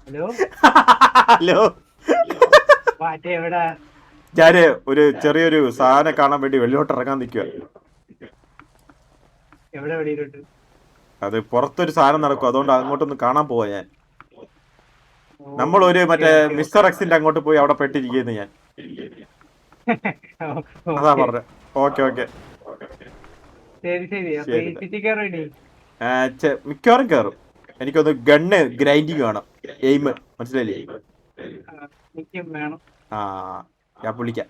Hello hello, മാറ്റേ എവിടാ? ഞാന് ഒരു ചെറിയൊരു സാധനം കാണാൻ വേണ്ടി വെളിയോട്ട് ഇറങ്ങാൻ നിൽക്കുക. എവിടെ വെളിയിലോട്ട്? അത് പുറത്തൊരു സാധനം നടക്കും, അതുകൊണ്ട് അങ്ങോട്ടൊന്ന് കാണാൻ പോവാ ഞാൻ. നമ്മളൊരു മറ്റേ മിസ്റ്റർ എക്സിന്റെ അങ്ങോട്ട് പോയി അവിടെ പെട്ടിരിക്കുന്നു ഞാൻ. അതാ ഓക്കെ പറഞ്ഞ. ഓക്കെ ഓക്കെ ശരി ശരി. അപ്പൊ ഈ ശരി. സിറ്റി കയറി. മിക്കവാറും കയറും. എനിക്കൊന്ന് ഗണ്ണ് ഗ്രൈൻഡിങ് വേണം, എയിം, മനസ്സിലായില്ലേ? എനിക്കും വേണം. ആ, ഞാൻ വിളിക്കാം.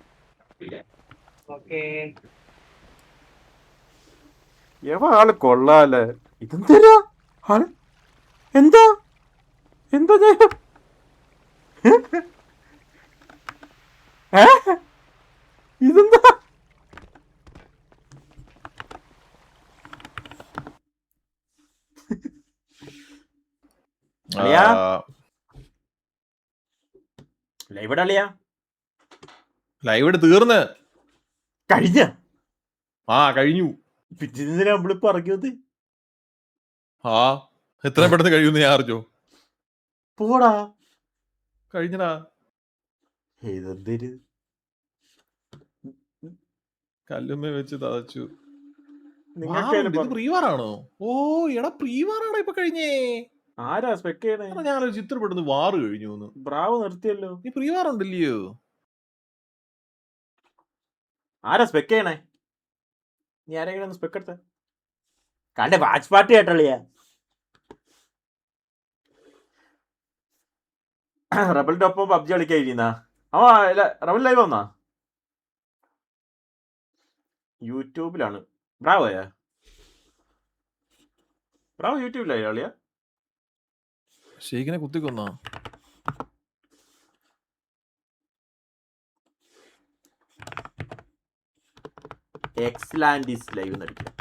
ഓക്കെ. ആള് കൊള്ളാല്ലേ. ഇതെന്താ ആള്? എന്താ എന്താ ഇതെന്താ? അളിയാ, ലൈവ് അളിയാ, ലൈവ് തീർന്ന് കഴിഞ്ഞ കഴിഞ്ഞു. പിറ്റേന്ന് നമ്മളിപ്പോ ഇറങ്ങിയത്. എത്രയും പെട്ടെന്ന് കഴിയുമെന്ന് ഞാൻ അറിഞ്ഞു. പോടാ, കഴിഞ്ഞടാ. ഇതെന്തൊരു കല്ലുമ്മ വെച്ച് തതച്ചു. നിങ്ങൾക്ക് ഇത് പ്രീവാറാണോ? ഓ എടാ, പ്രീവാറാണോ ഇപ്പൊ കഴിഞ്ഞേ? ആരാ സ്പെക്ക് ചെയ്യണേ? ഞാനൊരു ചിത്രപ്പെടുന്നു വാറ് കഴിഞ്ഞു. ബ്രാവ് നിർത്തിയല്ലോ. നീ പ്രീവാറുണ്ടല്ലയോ? ആരാ സ്പെക്ക് ചെയ്യണേ? നീ ആരെങ്കിലും ഒന്ന് സ്പെക്ക് എടുത്ത കണ്ട വാച്ച് പാർട്ടി കേട്ടളിയാ. റബലിന്റെ ഒപ്പം പബ്ജി കളിക്കാതിരുന്ന റബൽ ലൈവ് വന്നാ യൂട്യൂബിലാണ്. ബ്രാവോയാ? ബ്രാവോ യൂട്യൂബിലായി അളിയാ? ഷെയ്ഖിനെ കുത്തിക്കൊന്നാ? എക്സ്ലാൻഡിസ് ലൈവ് നടിക്കും.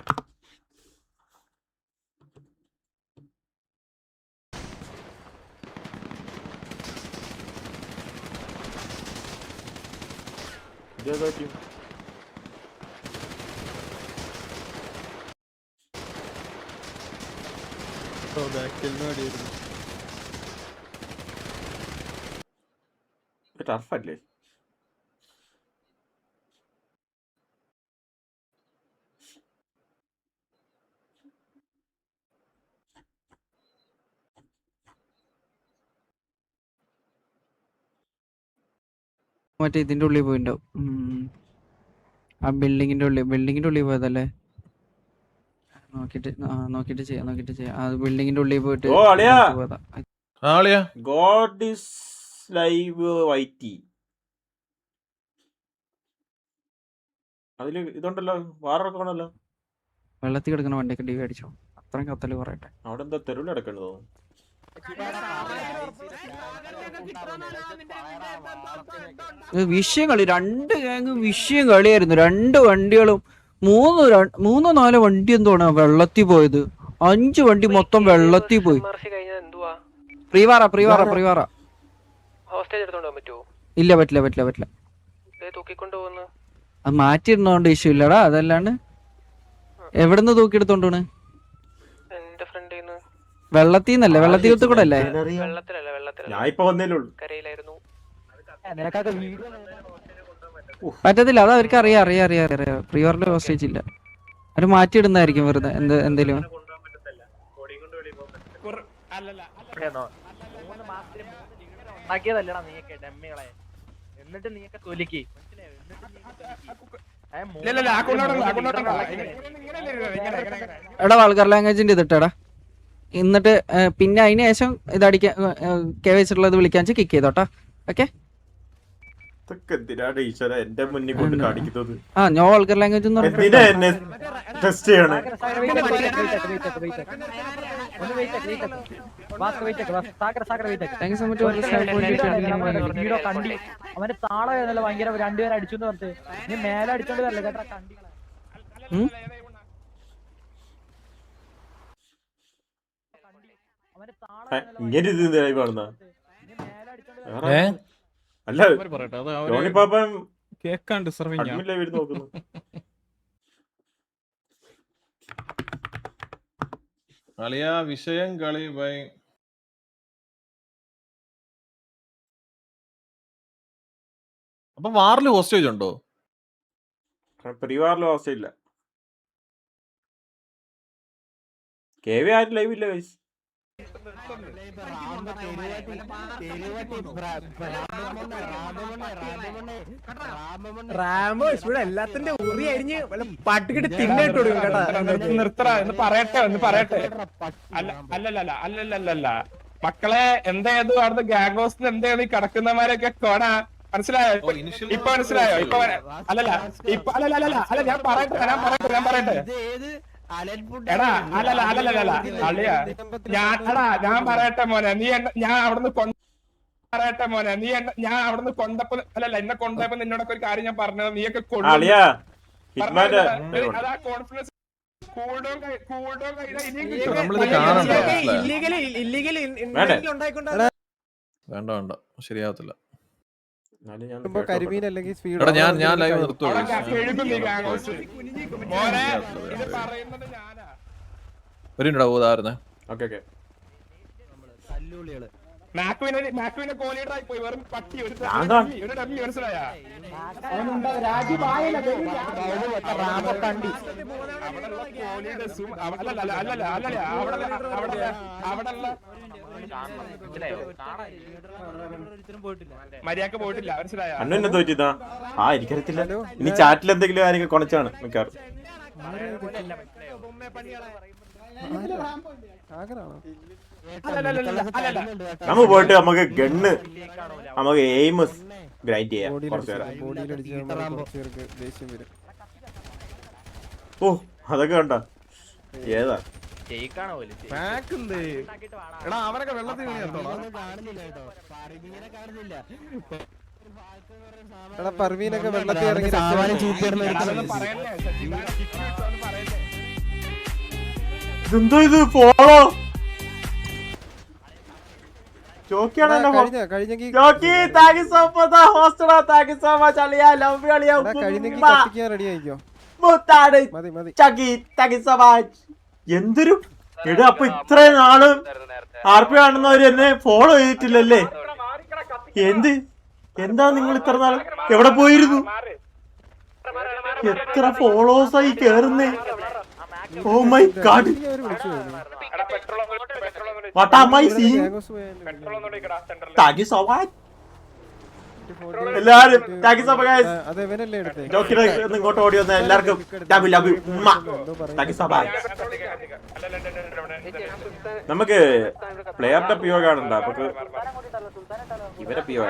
ടർഫല്ലേ? മറ്റേ ഇതിന്റെ ഉള്ളിൽ പോയിണ്ടാവും. ആ ബിൽഡിങ്ങിന്റെ ഉള്ളിൽ പോയതല്ലേ? നോക്കിട്ട് ചെയ്യാം. ആ ബിൽഡിങ്ങിന്റെ ഉള്ളിൽ പോയിട്ട് ഓ അളിയാ, പോയതാ. ഗോഡ് ഈസ് ലൈവ് വൈറ്റി. അതില് ഇതുണ്ടല്ലോ, വാറൊക്കെ ആണല്ലോ. വെള്ളത്തിൽ കിടക്കുന്ന വണ്ടിയൊക്കെ ഡിവി അടിച്ചോ? അത്രയും കത്തല് പറയട്ടെ. അവിടെ എന്താ തെരുവിൽ കിടക്കണതോ? വിഷയം കളി, രണ്ട് ഗ്യാങ് വിഷയം കളിയായിരുന്നു. രണ്ട് വണ്ടികളും മൂന്നോ നാലോ വണ്ടി എന്തോണ വെള്ളത്തിൽ പോയത്. 5 വണ്ടി മൊത്തം വെള്ളത്തിൽ പോയി. പ്രീവാറ. ഇല്ല, പറ്റില്ല. അത് മാറ്റിയിരുന്നോണ്ട് ഇഷ്യൂ ഇല്ലടാ. അതല്ലാണ്ട് എവിടുന്ന് തൂക്കിയെടുത്തോണ്ടാണ്? വെള്ളത്തിൽ നിന്നല്ലേ? വെള്ളത്തിൽ കൂടെ അല്ലേ? ഞാൻ ഇപ്പൊ വന്നേലുള്ളൂ. പറ്റത്തില്ല, അത് അവർക്ക് അറിയാം. പ്രീവാറിന്റെ ഹോസ്റ്റേജ് ഇല്ല. അവര് മാറ്റിയിടുന്നതായിരിക്കും വെറുതെ എന്തേലും. എന്നിട്ട് നീയൊക്കെ തൊലിക്ക്. എടാ, വൾഗർ ലാംഗ്വേജിന്റെ ഇതിട്ടാടാ. എന്നിട്ട് പിന്നെ അതിന് ശേഷം ഇതടിക്കാൻ വെച്ചിട്ടുള്ളത് വിളിക്കാൻ വെച്ചാൽ കിക്ക് ചെയ്തോട്ടാ. ഓക്കെ. ഇതൊക്കെ എന്തിനാണ് ഈശ്വര എന്റെ മുന്നിൽ കൊണ്ട് കാണിക്കുന്നത്? ഞാൻ വൾഗർ ലാംഗ്വേജ് എന്തിനാ എന്നെ ടെസ്റ്റ് ചെയ്യണേ? അവന്റെ താള ഭയങ്കര രണ്ടുപേരെ അടിച്ചു പറഞ്ഞ് നീ മേലെ അടിച്ചോണ്ട് വരല്ലേ കേട്ടാ കണ്ടി. ഇങ്ങനെ ഇത് കാണുന്ന അല്ല, ജോണിപ്പാപ്പൻ കേക്കാണ്ട് അഡ്മിൻ ലൈവ് നോക്കുന്നു. അളിയാ, വിഷയം കളി അപ്പൊ വാറിൽ ഹോസ്റ്റേജ് ഉണ്ടോ? പ്രീവാറിൽ അവസ്ഥയില്ല. കെ വി ആരും ലൈവ് ഇല്ല ഗൈസ്. റാമോ ഇവിടെ എല്ലാത്തിന്റെ ഉറി അരിഞ്ഞ് പട്ടിക്കിട്ട് തിന്നിട്ട് കൊടുക്കും കേട്ടാ. നിർത്തറ എന്ന് പറയട്ടെ. അല്ലല്ല മക്കളെ എന്തായത് അവിടുത്തെ ഗാംഗോസ് എന്തായത് ഈ കിടക്കുന്നമാരൊക്കെ കോണ മനസ്സിലായോ? ഇപ്പൊ മനസ്സിലായോ? അല്ലല്ല ഞാൻ പറയട്ടെ എടാ അല്ലല്ല അളിയ ഞാൻ പറയട്ടെ മോനെ ഞാൻ അവിടുന്ന് കൊണ്ടപ്പോ എന്നെ കൊണ്ടപ്പോ നിന്നോടൊക്കെ ഒരു കാര്യം ഞാൻ പറഞ്ഞത് നീയൊക്കെ അതാ കോൺഫിഡൻസ് വേണ്ട ശരിയാവത്തില്ല. കരിമീൻ അല്ലെങ്കിൽ സ്പീഡ്. എടാ ഞാൻ ലൈവ് നിർത്തുള്ളൂ. ഒരു ഉദാഹരണ ഓക്കെ മാക്കുവിനെ കോലീഡറായി പോയി വെറും പട്ടി ഒരു ഡമ്മി മനസ്സിലായ മര്യാദക്ക് പോയിട്ടില്ല മനസ്സിലായ. അന്നെ തോറ്റിതാ എനിക്കറിയത്തില്ല. ഇനി ചാറ്റിൽ എന്തെങ്കിലും ആരെങ്കിലും കൊണച്ചാണ് മിക്കാറ്. നമ്മ പോയിട്ട് നമുക്ക് ഗണ്ണ് നമുക്ക് എയിംസ് ഗ്രൈൻഡ് ചെയ്യാം കുറച്ചു നേരം. ഓ അതൊക്കെ കണ്ട ഏതാ അവനൊക്കെ വെള്ളത്തിൽ പർവീനൊക്കെ വെള്ളത്തിൽ ഇറങ്ങി ഇതെന്തോ ഇത് ഫോളോ ചോക്കിയാണല്ലോ. കഴിഞ്ഞെങ്കിൽ കത്തിക്കാൻ റെഡി ആയിക്കോ. എന്തൊരു എടാ അപ്പൊ ഇത്രയും നാളും ആർപി കാണുന്നവര് എന്നെ ഫോളോ ചെയ്തിട്ടില്ലല്ലേ? എന്താ നിങ്ങൾ ഇത്ര നാളും എവിടെ പോയിരുന്നു? എത്ര ഫോളോവേഴ്സായി കേറുന്നേ. Oh my God, what am I seeing? Thank you so much. എല്ലാരും thank you so much guys. ജോക്കിനെ ഇങ്ങോട്ട് ഓടി വന്ന എല്ലാവർക്കും love thank you so much. നമുക്ക് പ്ലെയറിന്റെ പിഒ കാണണ്ട, നമുക്ക് ഇവരെ പിഒ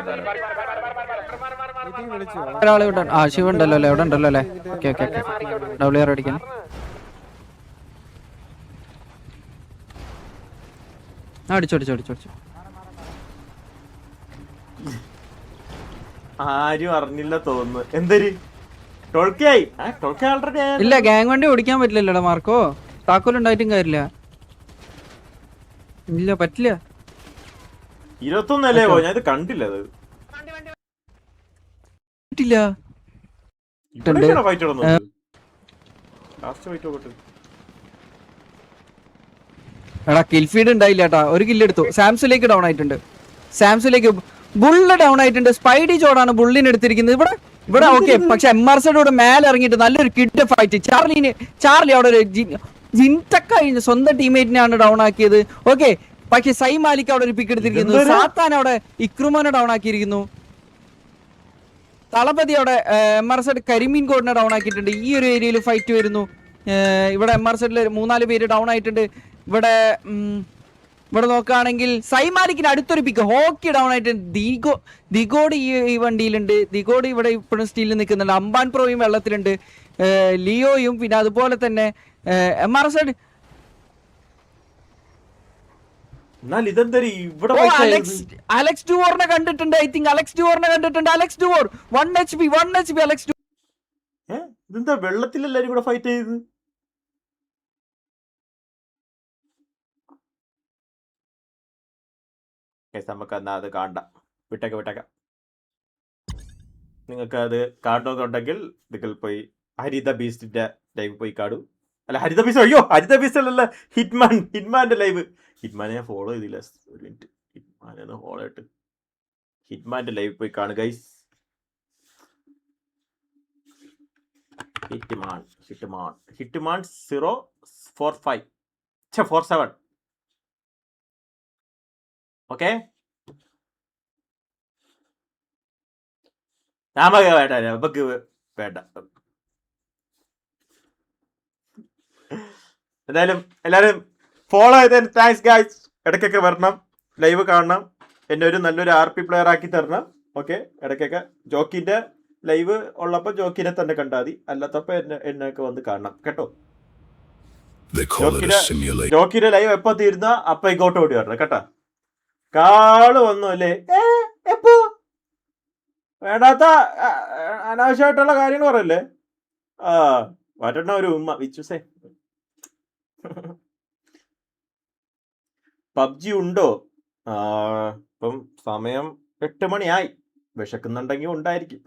ഒരാളെ വിടാൻ. ആ ശിവ ഉണ്ടല്ലോ അല്ലേ? എവിടെ ഉണ്ടല്ലോ അല്ലേ? Okay okay okay. WR അടിക്കണം. അടിച്ചു. ആരും അറിഞ്ഞില്ല തോന്നുന്നു. എന്തൊരു ടോൾക്കായി ആൾറെഡി. ഇല്ല ഗ്യാങ് വണ്ടി ഓടിക്കാൻ പറ്റില്ലല്ലോടാ മാർക്കോ. താക്കോലുണ്ടായിട്ടും കാര്യമില്ല. ഇല്ല പറ്റില്ല. 21 അല്ലേ പോ? ഞാൻ ഇത് കണ്ടില്ല. അത് ഫൈറ്റ് എടാ കിൽഫീഡ് ഉണ്ടായില്ല കേട്ടാ. ഒരു കില്ല് എടുത്തു. സാംസങ്ങിലേക്ക് ഡൗൺ ആയിട്ടുണ്ട്. സാംസങ്ങിലേക്ക് ബുള്ള് ഡൗൺ ആയിട്ടുണ്ട്. സ്പൈഡി ജോഡാണ് ബുള്ളിനെ എടുത്തിരിക്കുന്നത്. ഇവിടെ ഓക്കെ. പക്ഷെ MRZയുടെ മേലെ ഇറങ്ങിയിട്ട് നല്ലൊരു കിഡ് ഫൈറ്റ്. ചാർലി അവിടെ ഒരു ജിൻതക്ക കഴിഞ്ഞ സ്വന്തം ടീമേറ്റിനെയാണ് ഡൗൺ ആക്കിയത്. ഓക്കെ പക്ഷെ സൈ മാലിക് അവിടെ ഒരു പിക്ക് എടുത്തിരിക്കുന്നു. സാത്താൻ അവിടെ ഇക്രുമോനെ ഡൗൺ ആക്കിയിരിക്കുന്നു. തളപതി അവിടെ MRZ കരിമീൻ കോഡിനെ ഡൗൺ ആക്കിയിട്ടുണ്ട്. ഈ ഒരു ഏരിയയിൽ ഫൈറ്റ് വരുന്നു. ഇവിടെ MRZല് 3-4 പേര് ഡൗൺ ആയിട്ടുണ്ട്. ഇവിടെ നോക്കുകയാണെങ്കിൽ സൈമാലിക്കിന് അടുത്തൊരു പിക്ക് ഹോക്കി ഡൗൺ ആയിട്ട് ദിഗോഡ് ഈ വണ്ടിയിലുണ്ട്. ദിഗോഡ് ഇവിടെ ഇപ്പോഴും സ്റ്റീലിൽ നിൽക്കുന്നുണ്ട്. അംബാൻ പ്രോയും വെള്ളത്തിലുണ്ട്. ലിയോയും പിന്നെ അതുപോലെ തന്നെ MRZ. അലക്സ് ഡുവോറിനെ കണ്ടിട്ടുണ്ട്. ഐ തിങ്ക് അലക്സ് ഡുവോറിനെ കണ്ടിട്ടുണ്ട്. അലക്സ് ഡുവോർ 1 HP അലക്സ് ഡുവോർ. ഇതെന്താ വെള്ളത്തിൽ എല്ലാരും കൂടെ ഫൈറ്റ് ചെയ്ത്? നമുക്ക് എന്നാ അത് കാണണ്ട, വിട്ടേക്കാം. നിങ്ങൾക്ക് അത് കാണണമെന്നുണ്ടെങ്കിൽ നിങ്ങൾ പോയി ഹരിത ബീസ്റ്റിന്റെ ലൈവ് പോയി കാണൂ. അല്ല ഹരിത ബീസ്റ്റ്, അയ്യോ ഹരിത ബീസ്റ്റ് അല്ലല്ല, ഹിറ്റ്മാന്റെ ലൈവ്. ഹിറ്റ്മാനെ ഞാൻ ഫോളോ ചെയ്തില്ല. ഒരു മിനിറ്റ്, ഹിറ്റ്മാനെ ഫോളോ ആയിട്ട് ഹിറ്റ്മാന്റെ ലൈവ് പോയി കാണുക ഗൈസ്. ഹിറ്റ്മാൻ 045 47. ഓക്കെ, നമുക്ക് വേണ്ട. എന്തായാലും എല്ലാരും ഫോളോ ചെയ്തതിന് താങ്ക്സ് ഗൈസ്. ഇടയ്ക്കൊക്കെ വരണം, ലൈവ് കാണണം, എന്നെ ഒരു നല്ലൊരു RP പ്ലെയർ ആക്കി തരണം. ഓക്കെ, ഇടയ്ക്കൊക്കെ ജോക്കിന്റെ ലൈവ് ഉള്ളപ്പോൾ ജോക്കിനെ തന്നെ കണ്ടാൽ മതി, അല്ലാത്തപ്പോ എന്നെയൊക്കെ വന്ന് കാണണം കേട്ടോ. ജോക്കിന്റെ ലൈവ് എപ്പോ തീരുന്ന അപ്പൊ ഇങ്ങോട്ട് ഓടി വരണം കേട്ടോ. കാള് ഒന്നുമല്ലേ എപ്പോ വേണ്ടാത്ത അനാവശ്യമായിട്ടുള്ള കാര്യങ്ങൾ പറയല്ലേ. വരണ ഒരു ഉമ്മ വിച്ചുസേ. പബ്ജി ഉണ്ടോ? ഇപ്പം സമയം 8 മണിയായി. വിശക്കുന്നുണ്ടെങ്കിൽ ഉണ്ടായിരിക്കും.